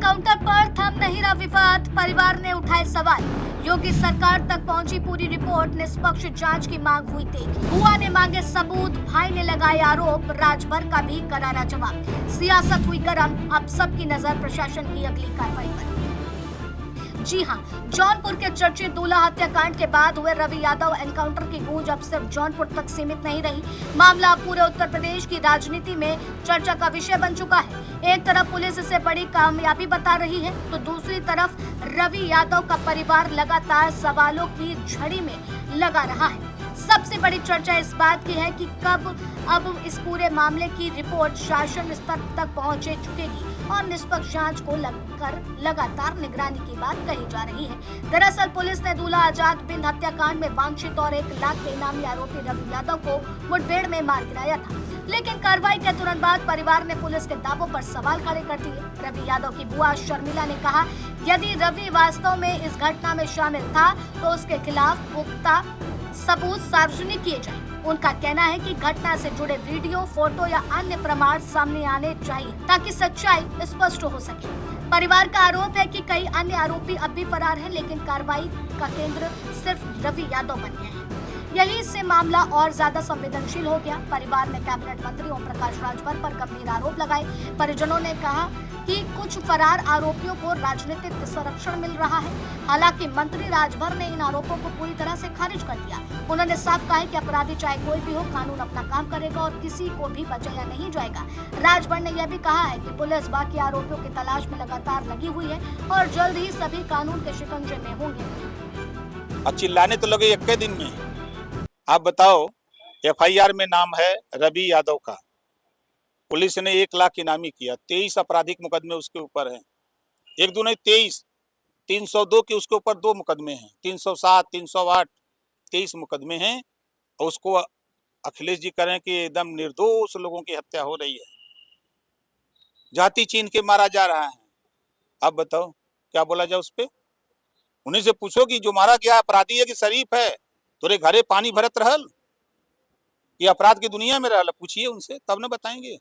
Encounter पर थम नहीं रहा विवाद, परिवार ने उठाए सवाल। योगी सरकार तक पहुंची पूरी रिपोर्ट, निष्पक्ष जांच की मांग हुई तेज। बुआ ने मांगे सबूत, भाई ने लगाए आरोप, राजभर का भी करारा जवाब। सियासत हुई गर्म, अब सबकी नजर प्रशासन की अगली कार्रवाई पर। जी हां, जौनपुर के चर्चित दूल्हा हत्याकांड के बाद हुए रवि यादव एनकाउंटर की गूंज अब सिर्फ जौनपुर तक सीमित नहीं रही। मामला अब पूरे उत्तर प्रदेश की राजनीति में चर्चा का विषय बन चुका है। एक तरफ पुलिस इसे बड़ी कामयाबी बता रही है, तो दूसरी तरफ रवि यादव का परिवार लगातार सवालों की झड़ी में लगा रहा है। सबसे बड़ी चर्चा इस बात की है कि कब अब इस पूरे मामले की रिपोर्ट शासन स्तर तक पहुंच चुकेगी और निष्पक्ष जांच को लेकर लगातार निगरानी की बात कही जा रही है। दरअसल पुलिस ने दूल्हा आजाद बिंद हत्याकांड में वांछित और 1 लाख के इनामी आरोपी रवि यादव को मुठभेड़ में मार गिराया था, लेकिन कार्रवाई के तुरंत बाद परिवार ने पुलिस के दावों पर सवाल खड़े कर दिए। रवि यादव की बुआ शर्मिला ने कहा, यदि रवि वास्तव में इस घटना में शामिल था तो उसके खिलाफ पुख्ता सबूत सार्वजनिक किए जाएं। उनका कहना है कि घटना से जुड़े वीडियो, फोटो या अन्य प्रमाण सामने आने चाहिए ताकि सच्चाई स्पष्ट हो सके। परिवार का आरोप है कि कई अन्य आरोपी अब भी फरार हैं, लेकिन कार्रवाई का केंद्र सिर्फ रवि यादव बन गया है। यही से मामला और ज्यादा संवेदनशील हो गया। परिवार ने कैबिनेट मंत्री ओम प्रकाश राजभर पर गंभीर आरोप लगाए। परिजनों ने कहा कि कुछ फरार आरोपियों को राजनीतिक संरक्षण मिल रहा है। हालांकि मंत्री राजभर ने इन आरोपों को पूरी तरह से खारिज कर दिया। उन्होंने साफ कहा कि अपराधी चाहे कोई भी हो, कानून अपना काम करेगा और किसी को भी बचाया नहीं जाएगा। राजभर ने यह भी कहा है कि पुलिस बाकी आरोपियों की तलाश में लगातार लगी हुई है और जल्द ही सभी कानून के शिकंजे में होंगे। चिल्लाने तो लगे एक दिन में। आप बताओ, एफआईआर में नाम है रवि यादव का, पुलिस ने 1 लाख इनामी किया, 23 आपराधिक मुकदमे उसके ऊपर हैं। 1 2 नहीं 23, 302 के उसके ऊपर 2 मुकदमे हैं, 307, 308, 23 मुकदमे हैं। और उसको अखिलेश जी करें कि एकदम निर्दोष लोगों की हत्या हो रही है, जाति चीन के मारा जा रहा है। अब बताओ क्या बोला जाए उस पे? उन्हीं से पूछो कि जो मारा गया अपराधी है कि शरीफ है, तोरे घरे पानी भरत रहल कि अपराध की दुनिया में रहल? पूछिए उनसे, तब न बताएंगे।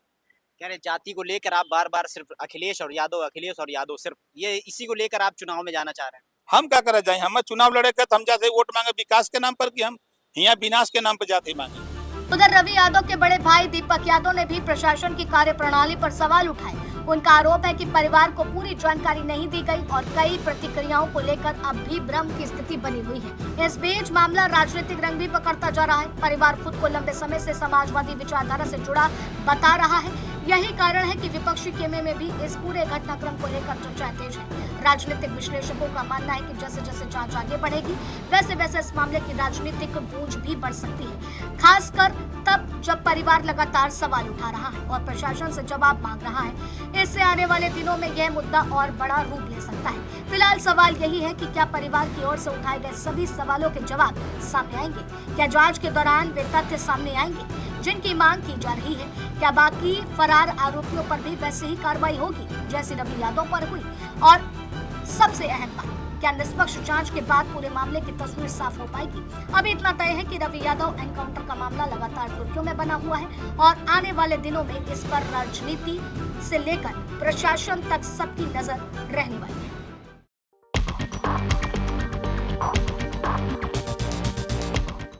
कह रहे जाति को लेकर आप बार बार सिर्फ अखिलेश और यादव सिर्फ ये इसी को लेकर आप चुनाव में जाना चाह रहे हैं। हम क्या करा जाए? हम चुनाव लड़े कर, हम जाते वोट मांगे विकास के नाम पर कि हम यहाँ विनाश के नाम पर जाते मांगे? उधर रवि यादव के बड़े भाई दीपक यादव ने भी प्रशासन की कार्यप्रणाली पर सवाल उठाए। उनका आरोप है कि परिवार को पूरी जानकारी नहीं दी गई और कई प्रतिक्रियाओं को लेकर अब भी भ्रम की स्थिति बनी हुई है। इस बीच मामला राजनीतिक रंग भी पकड़ता जा रहा है। परिवार खुद को लंबे समय से समाजवादी विचारधारा से जुड़ा बता रहा है। यही कारण है कि विपक्षी खेमे में भी इस पूरे घटनाक्रम को लेकर चर्चाएं तेज है। राजनीतिक विश्लेषकों का मानना है कि जैसे जैसे जांच आगे बढ़ेगी, वैसे वैसे इस मामले की राजनीतिक गूंज भी बढ़ सकती है, खासकर तब जब परिवार लगातार सवाल उठा रहा है और प्रशासन से जवाब मांग रहा है। इससे आने वाले दिनों में यह मुद्दा और बड़ा रूप ले सकता है। फिलहाल सवाल यही है कि क्या परिवार की ओर से उठाए गए सभी सवालों के जवाब सामने आएंगे? क्या जांच के दौरान वे तथ्य सामने आएंगे जिनकी मांग की जा रही है? क्या बाकी फरार आरोपियों पर भी वैसे ही कार्रवाई होगी जैसी रवि यादव पर हुई? और सबसे अहम बात, क्या निष्पक्ष जांच के बाद पूरे मामले की तस्वीर साफ हो पाएगी? अभी इतना तय है कि रवि यादव एनकाउंटर का मामला लगातार सुर्खियों में बना हुआ है और आने वाले दिनों में इस पर राजनीति से लेकर प्रशासन तक सबकी नजर रहने वाली है।